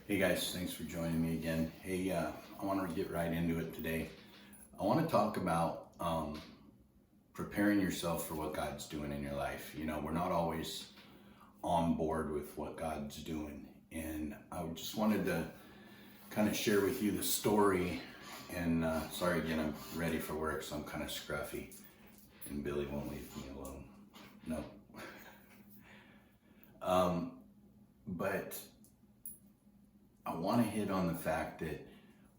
Hey guys, thanks for joining me again. Hey, I want to get right into it today. I want to talk about preparing yourself for what God's doing in your life. You know, we're not always on board with what God's doing, and I just wanted to kind of share with you the story. And sorry again, I'm ready for work, so I'm kind of scruffy, and Billy won't leave me alone. No. But I want to hit on the fact that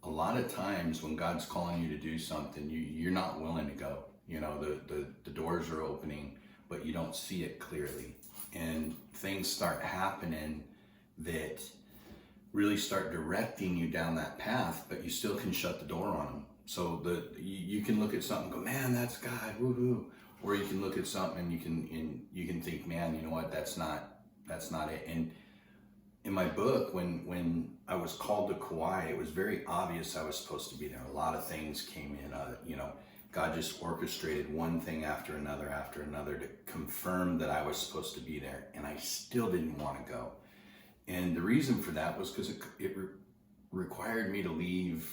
a lot of times when God's calling you to do something, you're not willing to go. You know, the doors are opening, but you don't see it clearly. And things start happening that really start directing you down that path, but you still can shut the door on them. So you can look at something and go, man, that's God, woohoo. Or you can look at something and you can think, man, you know what, that's not it. And in my book, when I was called to Kauai, it was very obvious I was supposed to be there. A lot of things came in, God just orchestrated one thing after another to confirm that I was supposed to be there, and I still didn't want to go. And the reason for that was because it required me to leave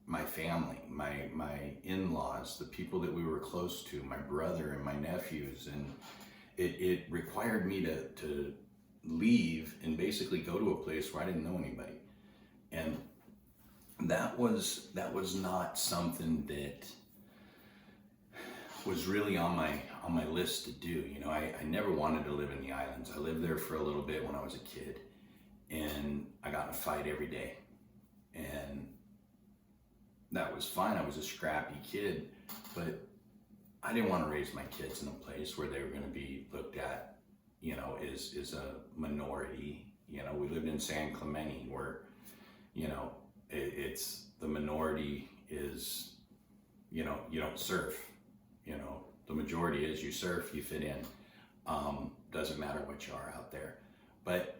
my family, my in-laws, the people that we were close to, my brother and my nephews, and it required me to leave and basically go to a place where I didn't know anybody. And that was not something that was really on my list to do. You know, I never wanted to live in the islands. I lived there for a little bit when I was a kid, and I got in a fight every day. And that was fine. I was a scrappy kid, but I didn't want to raise my kids in a place where they were going to be looked at, you know, is a minority. You know, we lived in San Clemente where, you know, it's the minority is, you know, you don't surf. You know, the majority is you surf, you fit in. Doesn't matter what you are out there. But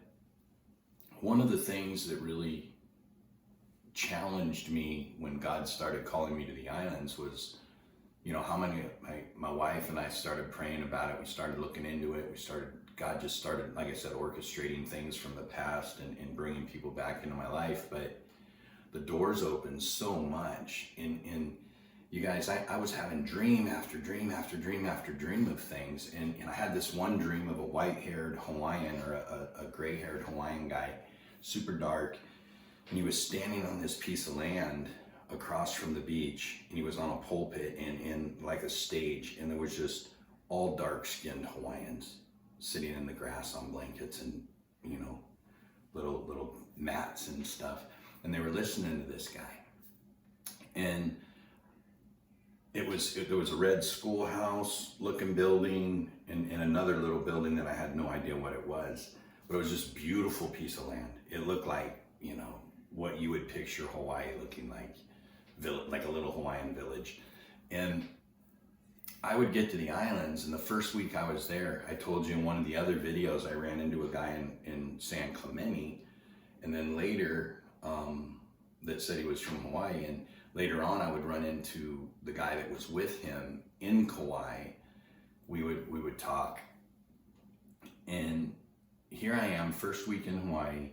one of the things that really challenged me when God started calling me to the islands was, you know, how many, my wife and I started praying about it. We started looking into it. God just started, like I said, orchestrating things from the past and bringing people back into my life. But the doors opened so much. And you guys, I was having dream after dream after dream after dream of things. And I had this one dream of a white-haired Hawaiian or a gray-haired Hawaiian guy, super dark. And he was standing on this piece of land across from the beach, and he was on a pulpit in like a stage, and there was just all dark-skinned Hawaiians sitting in the grass on blankets and, you know, little mats and stuff, and they were listening to this guy. And there was a red schoolhouse looking building and another little building that I had no idea what it was, but it was just beautiful piece of land. It looked like, you know, what you would picture Hawaii looking like a little Hawaiian village. And I would get to the islands, and the first week I was there, I told you in one of the other videos, I ran into a guy in San Clemente, and then later that said he was from Hawaii, and later on I would run into the guy that was with him in Kauai. We would talk, and here I am, first week in Hawaii.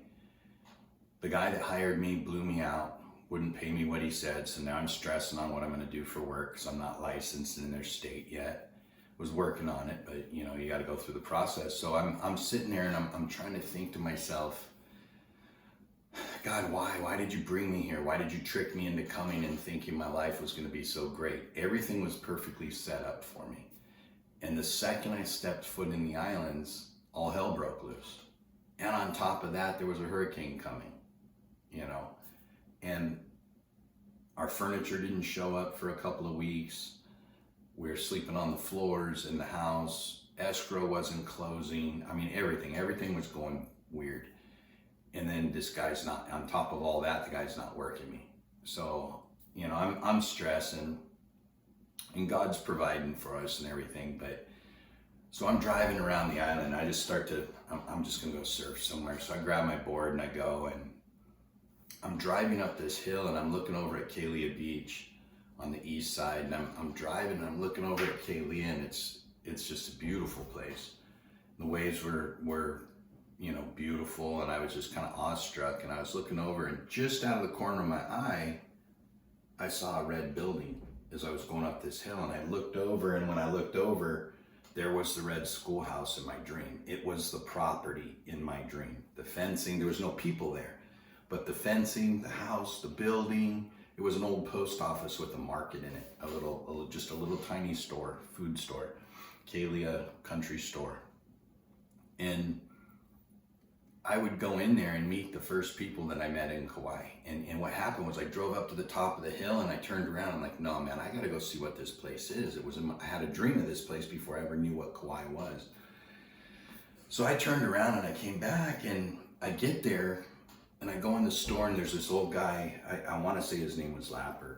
The guy that hired me blew me out, wouldn't pay me what he said, so now I'm stressing on what I'm going to do for work because I'm not licensed in their state yet. Was working on it, but you know, you got to go through the process. So I'm sitting there and I'm trying to think to myself, God, why did you bring me here? Why did you trick me into coming and thinking my life was going to be so great? Everything was perfectly set up for me. And the second I stepped foot in the islands, all hell broke loose. And on top of that, there was a hurricane coming, you know, and our furniture didn't show up for a couple of weeks. We were sleeping on the floors in the house. Escrow wasn't closing. I mean, everything was going weird. And then this guy's not, on top of all that, the guy's not working me. So, you know, I'm stressing, and God's providing for us and everything. But so I'm driving around the island. I just I'm just gonna go surf somewhere. So I grab my board and I go, and I'm driving up this hill, and I'm looking over at Kalia Beach on the east side, and I'm driving and I'm looking over at Kalia, and it's just a beautiful place. The waves were beautiful, and I was just kind of awestruck, and I was looking over, and just out of the corner of my eye, I saw a red building as I was going up this hill, and I looked over, and when I looked over, there was the red schoolhouse in my dream. It was the property in my dream. The fencing, there was no people there, but the fencing, the house, the building, it was an old post office with a market in it, just a little tiny store, food store, Kalia Country Store. And I would go in there and meet the first people that I met in Kauai. And what happened was I drove up to the top of the hill and I turned around. I'm like, no, man, I gotta go see what this place is. I had a dream of this place before I ever knew what Kauai was. So I turned around and I came back, and I get there and I go in the store, and there's this old guy, I wanna say his name was Lapper.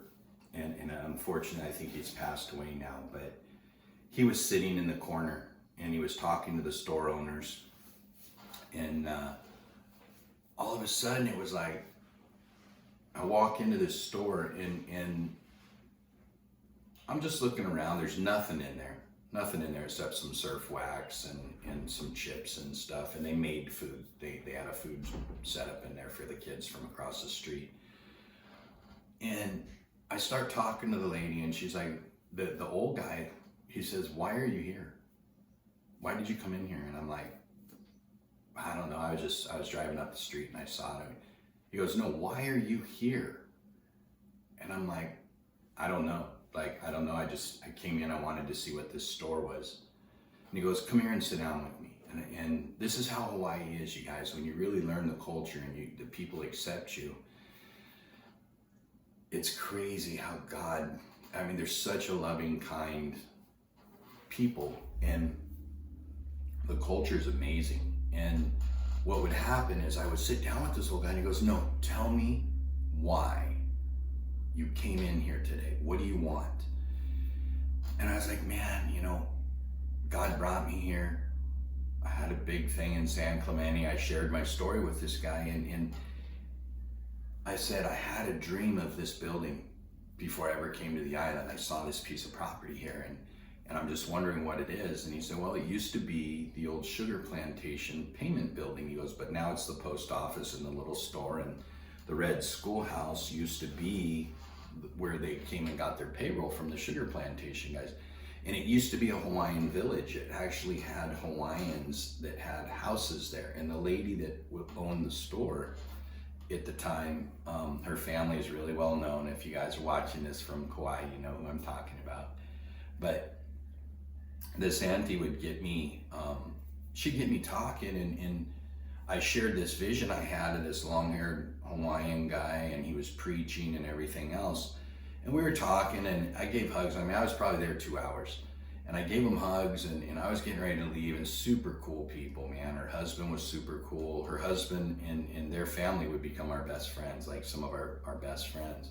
And unfortunately, I think he's passed away now, but he was sitting in the corner and he was talking to the store owners. And all of a sudden it was like, I walk into this store and I'm just looking around. There's nothing in there except some surf wax and some chips and stuff. And they made food. They had a food set up in there for the kids from across the street. And I start talking to the lady, and she's like, the old guy, he says, why are you here? Why did you come in here? And I'm like, I don't know. I was driving up the street and I saw him. He goes, no, why are you here? And I'm like, I don't know. I don't know. I came in, I wanted to see what this store was. And he goes, come here and sit down with me. And this is how Hawaii is, you guys. When you really learn the culture and the people accept you, it's crazy how God, there's such a loving, kind people, and the culture is amazing. And what would happen is I would sit down with this old guy, and he goes, no, tell me why you came in here today. What do you want? And I was like, man, God brought me here. I had a big thing in San Clemente. I shared my story with this guy, and I said, I had a dream of this building before I ever came to the island. I saw this piece of property here, and I'm just wondering what it is. And he said, well, it used to be the old sugar plantation payment building. He goes, but now it's the post office and the little store, and the red schoolhouse used to be where they came and got their payroll from the sugar plantation guys. And it used to be a Hawaiian village. It actually had Hawaiians that had houses there. And the lady that owned the store at the time, her family is really well known. If you guys are watching this from Kauai, you know who I'm talking about. But this auntie would get me, she'd get me talking, and I shared this vision I had of this long-haired Hawaiian guy, and he was preaching and everything else. And we were talking, and I gave hugs. I was probably there 2 hours. And I gave him hugs, and I was getting ready to leave, and super cool people, man. Her husband was super cool. Her husband and their family would become our best friends, like some of our best friends.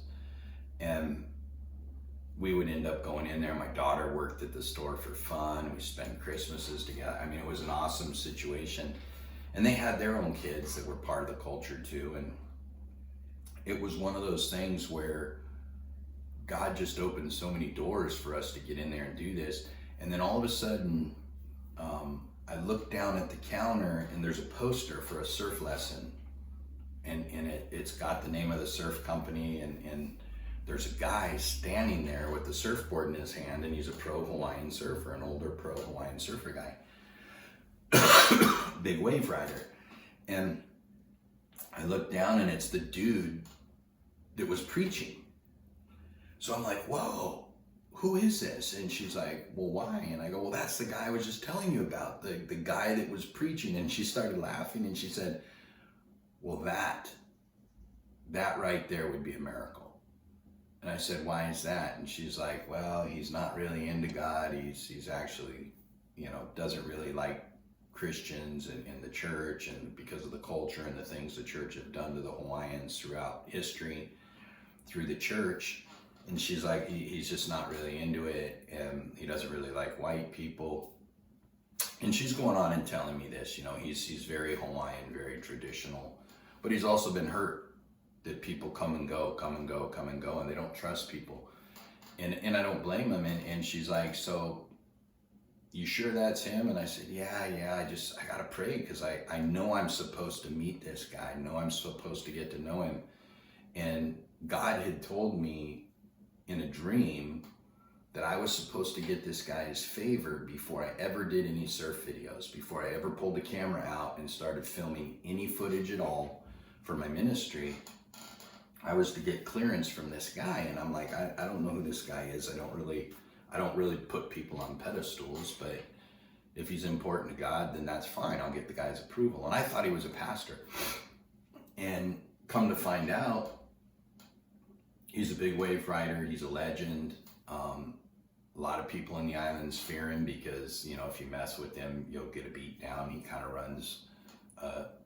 And we would end up going in there. My daughter worked at the store for fun. We spent Christmases together. It was an awesome situation. And they had their own kids that were part of the culture too. And it was one of those things where God just opened so many doors for us to get in there and do this. And then all of a sudden, I looked down at the counter, and there's a poster for a surf lesson. And it's got the name of the surf company, and there's a guy standing there with the surfboard in his hand, and he's a pro Hawaiian surfer, an older pro Hawaiian surfer guy. Big wave rider. And I looked down, and it's the dude that was preaching. So I'm like, whoa, who is this? And she's like, well, why? And I go, well, that's the guy I was just telling you about, the guy that was preaching. And she started laughing, and she said, well, that right there would be a miracle. And I said, why is that? And she's like, well, he's not really into God. He's actually, doesn't really like Christians and the church, and because of the culture and the things the church have done to the Hawaiians throughout history, through the church. And she's like, he's just not really into it, and he doesn't really like white people. And she's going on and telling me this, he's very Hawaiian, very traditional, but he's also been hurt that people come and go, and they don't trust people. And I don't blame him. And she's like, so you sure that's him? And I said, yeah, I gotta pray, because I know I'm supposed to meet this guy. I know I'm supposed to get to know him. And God had told me in a dream that I was supposed to get this guy's favor before I ever did any surf videos, before I ever pulled the camera out and started filming any footage at all for my ministry. I was to get clearance from this guy. And I'm like, I don't know who this guy is. I don't really put people on pedestals, but if he's important to God, then that's fine. I'll get the guy's approval. And I thought he was a pastor. And come to find out, he's a big wave rider. He's a legend. A lot of people in the islands fear him because, you know, if you mess with him, you'll get a beat down. He kind of runs,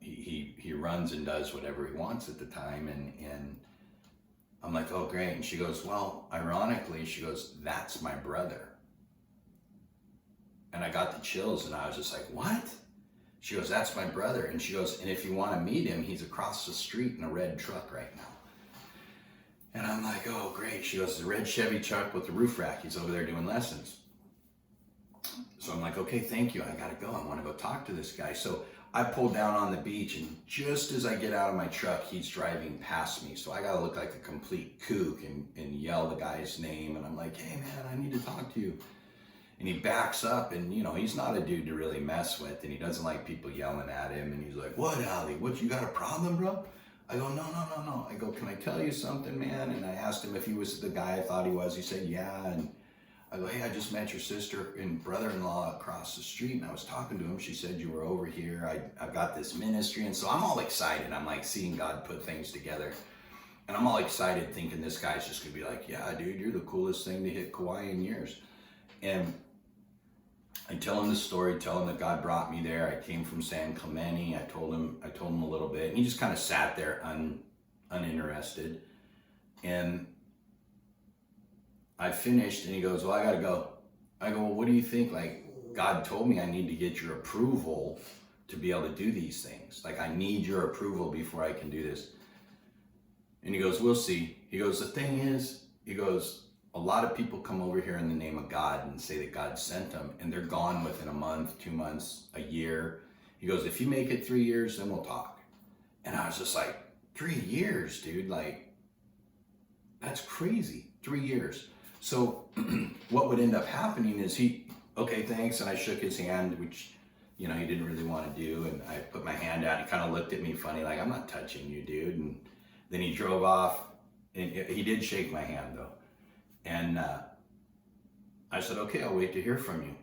he runs and does whatever he wants at the time. And I'm like, oh, great. And she goes, well, ironically, she goes, that's my brother. And I got the chills, and I was just like, what? She goes, that's my brother. And she goes, and if you want to meet him, he's across the street in a red truck right now. And I'm like, oh, great. She goes, the red Chevy truck with the roof rack. He's over there doing lessons. So I'm like, okay, thank you. I got to go. I want to go talk to this guy. So I pull down on the beach, and just as I get out of my truck, he's driving past me. So I got to look like a complete kook and yell the guy's name. And I'm like, hey, man, I need to talk to you. And he backs up, and, you know, he's not a dude to really mess with, and he doesn't like people yelling at him. And he's like, what, Ali? What, you got a problem, bro? I go, no. I go, can I tell you something, man? And I asked him if he was the guy I thought he was. He said, yeah. And I go, hey, I just met your sister and brother-in-law across the street, and I was talking to him. She said you were over here. I've got this ministry. And so I'm all excited. I'm like seeing God put things together. And I'm all excited thinking this guy's just going to be like, yeah, dude, you're the coolest thing to hit Kauai in years. And I tell him the story, tell him that God brought me there. I came from San Clemente. I told him a little bit, and he just kind of sat there uninterested. And I finished, and he goes, well, I got to go. I go, well, what do you think? Like, God told me I need to get your approval to be able to do these things. Like, I need your approval before I can do this. And he goes, we'll see. He goes, the thing is, he goes, a lot of people come over here in the name of God and say that God sent them, and they're gone within a month, 2 months, a year. He goes, if you make it 3 years, then we'll talk. And I was just like, 3 years, dude? Like, that's crazy. 3 years. So what would end up happening is okay, thanks. And I shook his hand, which, you know, he didn't really want to do. And I put my hand out. He kind of looked at me funny, like, I'm not touching you, dude. And then he drove off, and he did shake my hand, though. And I said, okay, I'll wait to hear from you.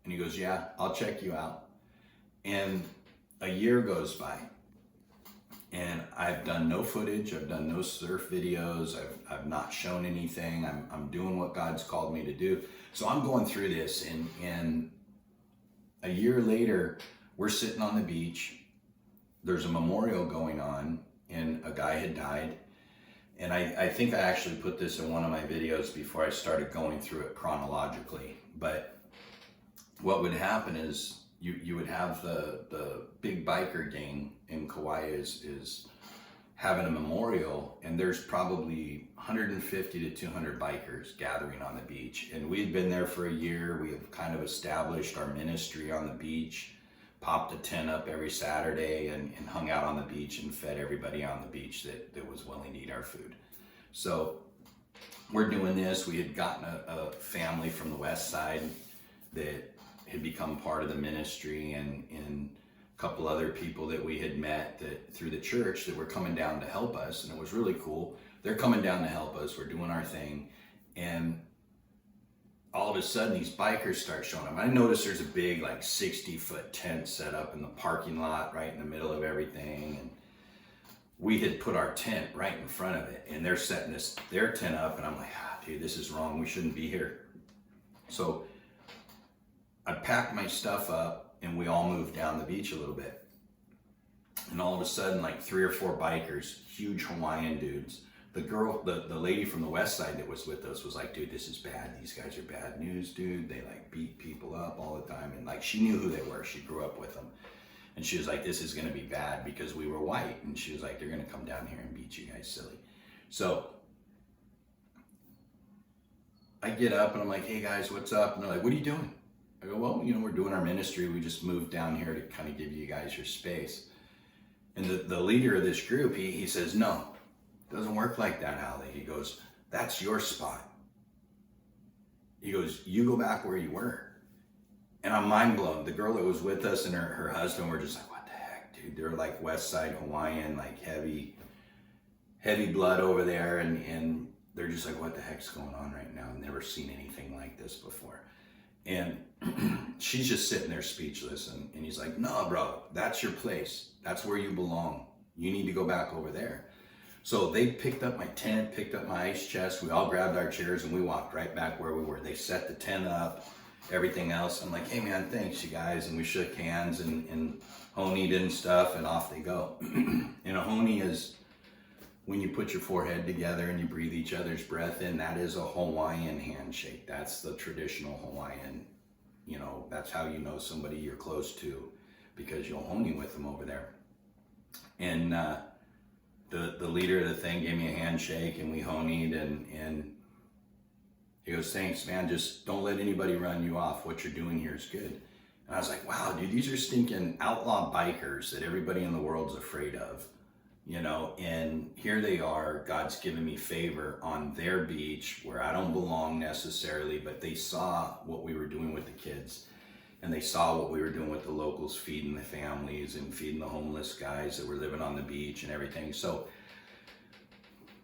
And he goes, yeah, I'll check you out. And a year goes by, and I've done no footage. I've done no surf videos. I've not shown anything. I'm doing what God's called me to do. So I'm going through this, and a year later, we're sitting on the beach. There's a memorial going on, and a guy had died. And I think I actually put this in one of my videos before I started going through it chronologically. But what would happen is you would have the big biker gang in Kauai is having a memorial, and there's probably 150 to 200 bikers gathering on the beach. And we had been there for a year. We have kind of established our ministry on the beach, popped a tent up every Saturday and hung out on the beach and fed everybody on the beach that was willing to eat our food. So we're doing this. We had gotten a family from the west side that had become part of the ministry, and a couple other people that we had met that through the church that were coming down to help us. And it was really cool. They're coming down to help us. We're doing our thing. And all of a sudden, these bikers start showing up. I noticed there's a big, like, 60-foot tent set up in the parking lot right in the middle of everything. And we had put our tent right in front of it, and they're setting their tent up. And I'm like, dude, this is wrong. We shouldn't be here. So I packed my stuff up, and we all moved down the beach a little bit. And all of a sudden, like 3 or 4 bikers, huge Hawaiian dudes. The lady from the west side that was with us was like, dude, this is bad. These guys are bad news, dude. They like beat people up all the time. And like, she knew who they were. She grew up with them. And she was like, this is going to be bad because we were white. And she was like, they're going to come down here and beat you guys silly. So I get up and I'm like, hey guys, what's up? And they're like, what are you doing? I go, well, we're doing our ministry. We just moved down here to kind of give you guys your space. And the leader of this group, he says, no, it doesn't work like that, Ali. He goes, that's your spot. He goes, you go back where you were. And I'm mind blown. The girl that was with us and her husband were just like, what the heck, dude? They're like West Side Hawaiian, like heavy blood over there. And they're just like, what the heck's going on right now? I've never seen anything like this before. And she's just sitting there speechless. And he's like, no, bro, that's your place. That's where you belong. You need to go back over there. So they picked up my tent, picked up my ice chest. We all grabbed our chairs and we walked right back where we were. They set the tent up, everything else. I'm like, hey man, thanks you guys. And we shook hands and honied and stuff, and off they go. And a honi is when you put your forehead together and you breathe each other's breath in. That is a Hawaiian handshake. That's the traditional Hawaiian, that's how you know somebody you're close to, because you'll honi with them over there. And the leader of the thing gave me a handshake and we honied, and he goes, thanks man, just don't let anybody run you off. What you're doing here is good. And I was like, wow, dude, these are stinking outlaw bikers that everybody in the world's afraid of, and here they are. God's given me favor on their beach where I don't belong necessarily, but they saw what we were doing with the kids, and they saw what we were doing with the locals, feeding the families and feeding the homeless guys that were living on the beach and everything. So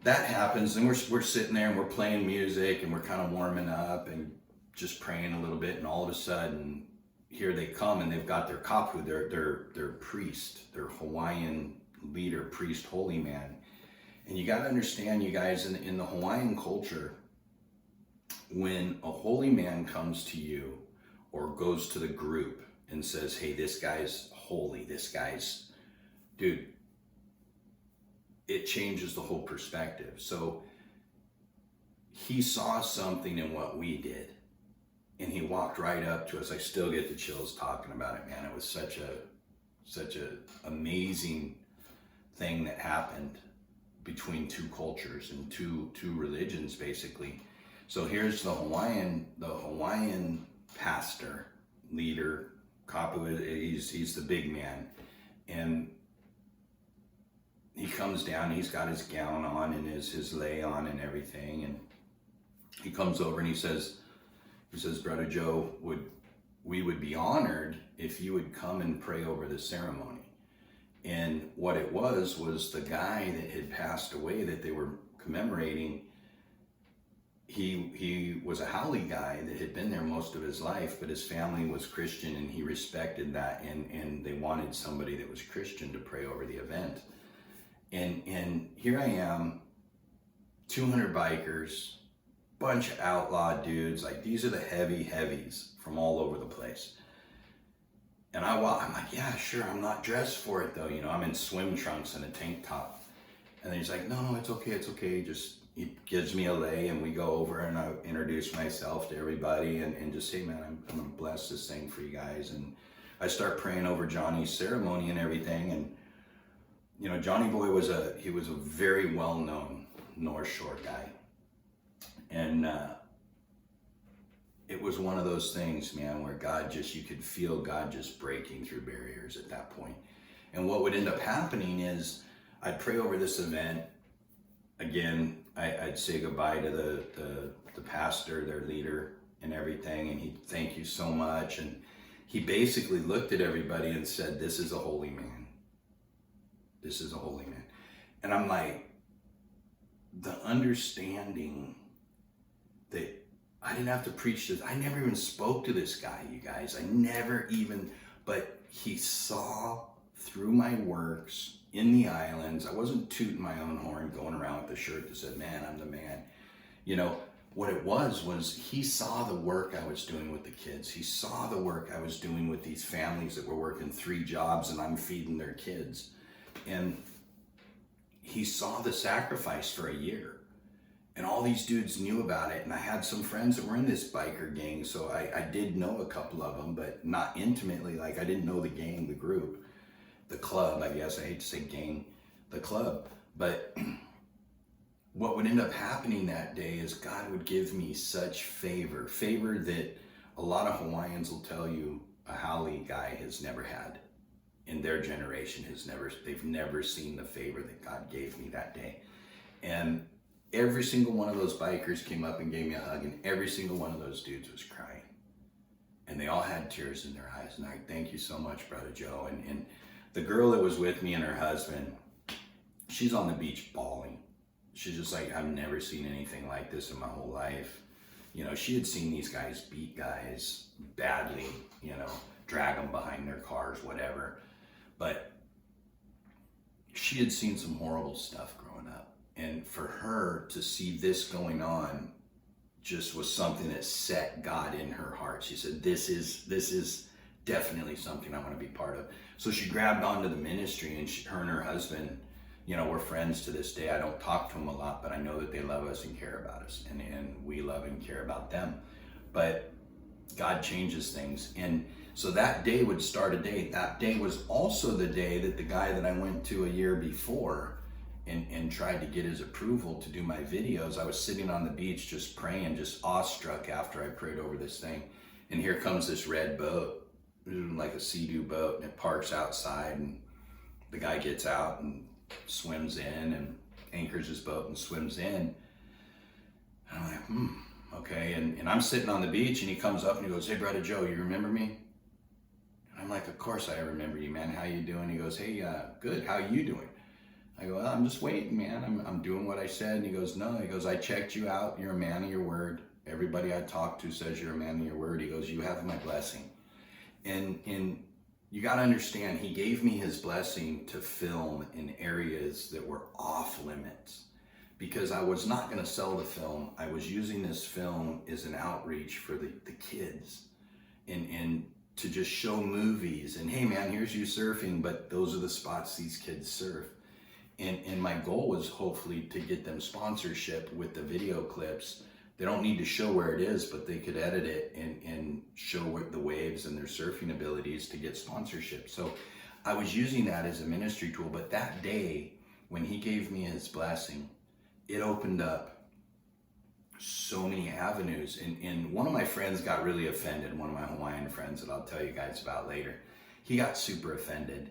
that happens, and we're sitting there and we're playing music and we're kind of warming up and just praying a little bit, and all of a sudden here they come, and they've got their kapu, their priest, their Hawaiian leader, priest, holy man. And you got to understand, you guys, in the Hawaiian culture, when a holy man comes to you or goes to the group and says, hey, this guy's holy, this guy's, dude, it changes the whole perspective. So he saw something in what we did, and he walked right up to us. I still get the chills talking about it, man. It was such a amazing thing that happened between two cultures and two religions, basically. So here's the Hawaiian pastor, leader, kapu, he's the big man, and he comes down, he's got his gown on and his lei on and everything, and he comes over and he says, Brother Joe, we would be honored if you would come and pray over the ceremony. And what it was the guy that had passed away that they were commemorating, he was a haole guy that had been there most of his life, but his family was Christian and he respected that, and they wanted somebody that was Christian to pray over the event. And here I am, 200 bikers, bunch of outlaw dudes, like these are the heavies from all over the place. And I'm like, yeah, sure, I'm not dressed for it though, I'm in swim trunks and a tank top. And then he's like, no, it's okay, just, he gives me a lei, and we go over and I introduce myself to everybody and just say, man, I'm gonna bless this thing for you guys. And I start praying over Johnny's ceremony and everything, and Johnny Boy was a very well-known North Shore guy. And it was one of those things, man, where you could feel God just breaking through barriers at that point. And what would end up happening is I'd pray over this event. Again, I'd say goodbye to the pastor, their leader and everything, and he'd thank you so much. And he basically looked at everybody and said, this is a holy man. This is a holy man. And I'm like, the understanding that I didn't have to preach this. I never even spoke to this guy, you guys. But he saw through my works in the islands. I wasn't tooting my own horn, going around with a shirt that said, man, I'm the man. What it was he saw the work I was doing with the kids. He saw the work I was doing with these families that were working 3 jobs and I'm feeding their kids. And he saw the sacrifice for a year. And all these dudes knew about it. And I had some friends that were in this biker gang, so I did know a couple of them, but not intimately. Like, I didn't know the gang, the group, the club, I guess. I hate to say gang, the club. But what would end up happening that day is God would give me such favor that a lot of Hawaiians will tell you a haole guy has never had, in their generation, they've never seen the favor that God gave me that day. And every single one of those bikers came up and gave me a hug, and every single one of those dudes was crying. And they all had tears in their eyes. And I thank you so much, Brother Joe. And the girl that was with me and her husband, she's on the beach bawling. She's just like, I've never seen anything like this in my whole life. You know, she had seen these guys beat guys badly, you know, drag them behind their cars, whatever. But she had seen some horrible stuff growing up. And for her to see this going on just was something that set God in her heart. She said, this is definitely something I want to be part of. So she grabbed onto the ministry, and her and her husband, you know, we're friends to this day. I don't talk to them a lot, but I know that they love us and care about us, and we love and care about them. But God changes things. And so that day would start a day. That day was also the day that the guy that I went to a year before and tried to get his approval to do my videos, I was sitting on the beach just praying, just awestruck after I prayed over this thing. And here comes this red boat, like a Sea-Doo boat, and it parks outside, and the guy gets out and swims in and anchors his boat and swims in. And I'm like, okay. And I'm sitting on the beach, and he comes up and he goes, hey, Brother Joe, you remember me? And I'm like, of course I remember you, man. How you doing? He goes, hey, good. How you doing? I go, well, I'm just waiting, man. I'm doing what I said. And he goes, no. He goes, I checked you out. You're a man of your word. Everybody I talk to says you're a man of your word. He goes, you have my blessing. And you got to understand, he gave me his blessing to film in areas that were off limits, because I was not going to sell the film. I was using this film as an outreach for the kids, and to just show movies. And hey, man, here's you surfing, but those are the spots these kids surf. And my goal was hopefully to get them sponsorship with the video clips. They don't need to show where it is, but they could edit it and show what the waves and their surfing abilities to get sponsorship. So I was using that as a ministry tool. But that day, when he gave me his blessing, it opened up so many avenues. And one of my friends got really offended, one of my Hawaiian friends that I'll tell you guys about later. He got super offended.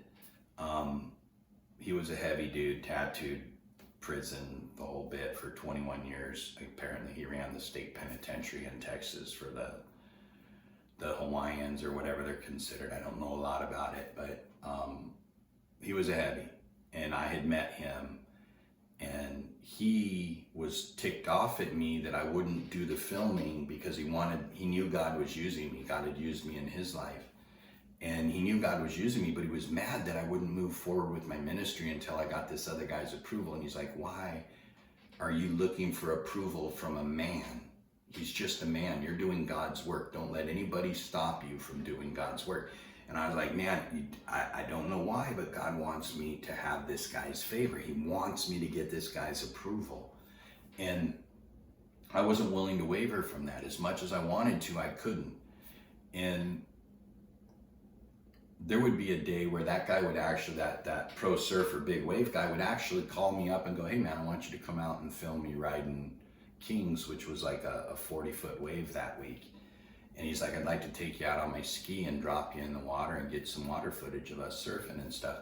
He was a heavy dude, tattooed, prison, the whole bit for 21 years. Apparently he ran the state penitentiary in Texas for the Hawaiians, or whatever they're considered. I don't know a lot about it, but he was a heavy, and I had met him, and he was ticked off at me that I wouldn't do the filming because he knew God was using me. God had used me in his life. And he knew God was using me, but he was mad that I wouldn't move forward with my ministry until I got this other guy's approval. And he's like, why are you looking for approval from a man? He's just a man. You're doing God's work. Don't let anybody stop you from doing God's work. And I was like, man, I don't know why, but God wants me to have this guy's favor. He wants me to get this guy's approval. And I wasn't willing to waver from that. As much as I wanted to, I couldn't. And there would be a day where that guy would actually, that pro surfer, big wave guy, would actually call me up and go, hey man, I want you to come out and film me riding Kings, which was like a 40-foot wave that week. And he's like, I'd like to take you out on my ski and drop you in the water and get some water footage of us surfing and stuff.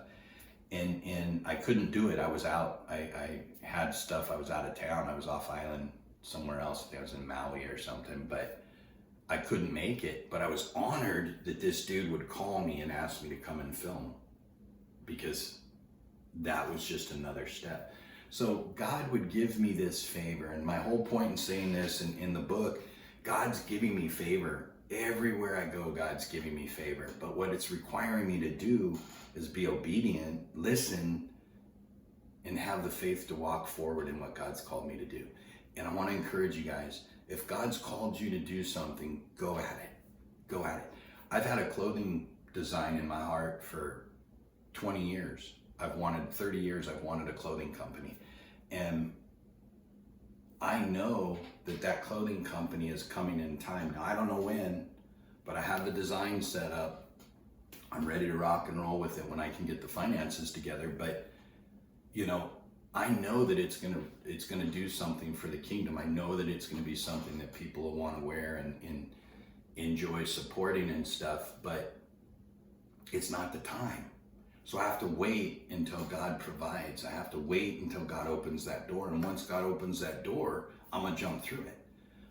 And I couldn't do it. I was out, I had stuff, I was out of town, I was off island somewhere else. I think I was in Maui or something, but I couldn't make it. But I was honored that this dude would call me and ask me to come and film, because that was just another step. So God would give me this favor. And my whole point in saying this in the book, God's giving me favor. Everywhere I go, God's giving me favor. But what it's requiring me to do is be obedient, listen, and have the faith to walk forward in what God's called me to do. And I want to encourage you guys, if God's called you to do something, go at it. Go at it. I've had a clothing design in my heart for 20 years. 30 years, I've wanted a clothing company. And I know that clothing company is coming in time. Now, I don't know when, but I have the design set up. I'm ready to rock and roll with it when I can get the finances together. But, you know, I know that it's gonna do something for the kingdom. I know that it's gonna be something that people will want to wear, and enjoy supporting and stuff, but it's not the time. So I have to wait until God provides. I have to wait until God opens that door. And once God opens that door, I'm going to jump through it.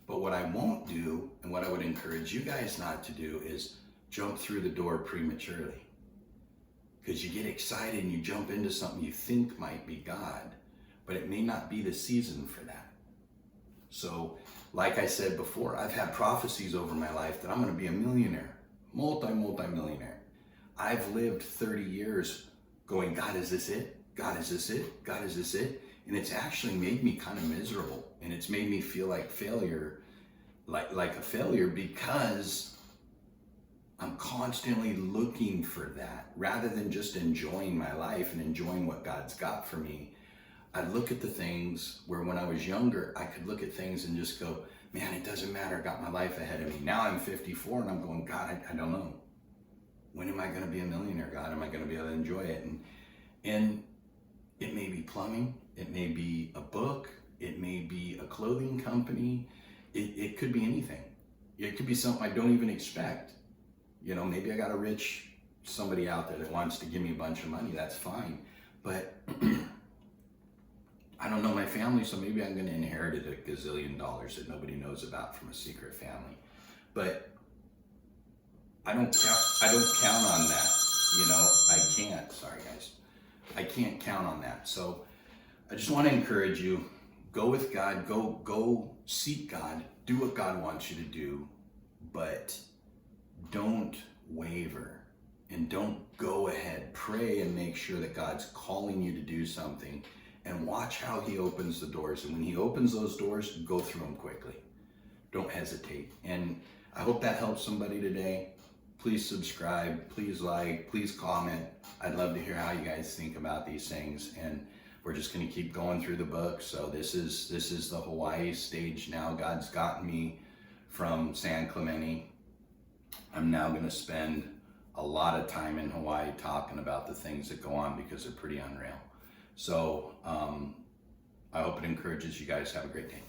But what I won't do, and what I would encourage you guys not to do, is jump through the door prematurely. Because you get excited and you jump into something you think might be God, but it may not be the season for that. So, like I said before, I've had prophecies over my life that I'm going to be a millionaire, multi-millionaire. I've lived 30 years going, God, is this it? God, is this it? God, is this it? And it's actually made me kind of miserable, and it's made me feel like failure, like a failure, because I'm constantly looking for that rather than just enjoying my life and enjoying what God's got for me. I look at the things where when I was younger, I could look at things and just go, man, it doesn't matter. I got my life ahead of me. Now I'm 54 and I'm going, God, I don't know. When am I going to be a millionaire, God? Am I going to be able to enjoy it? And it may be plumbing. It may be a book. It may be a clothing company. It could be anything. It could be something I don't even expect. You know, maybe I got a rich somebody out there that wants to give me a bunch of money. That's fine. But I don't know my family, so maybe I'm going to inherit a gazillion dollars that nobody knows about from a secret family. But I don't count on that. You know, I can't. Sorry, guys. I can't count on that. So I just want to encourage you, go with God, go seek God, do what God wants you to do, but don't waver and don't go ahead. Pray and make sure that God's calling you to do something, and watch how he opens the doors. And when he opens those doors, go through them quickly. Don't hesitate. And I hope that helps somebody today. Please subscribe, please like, please comment. I'd love to hear how you guys think about these things. And we're just going to keep going through the book. So this is the Hawaii stage now. God's gotten me from San Clemente. I'm now going to spend a lot of time in Hawaii talking about the things that go on, because they're pretty unreal. So I hope it encourages you guys. Have a great day.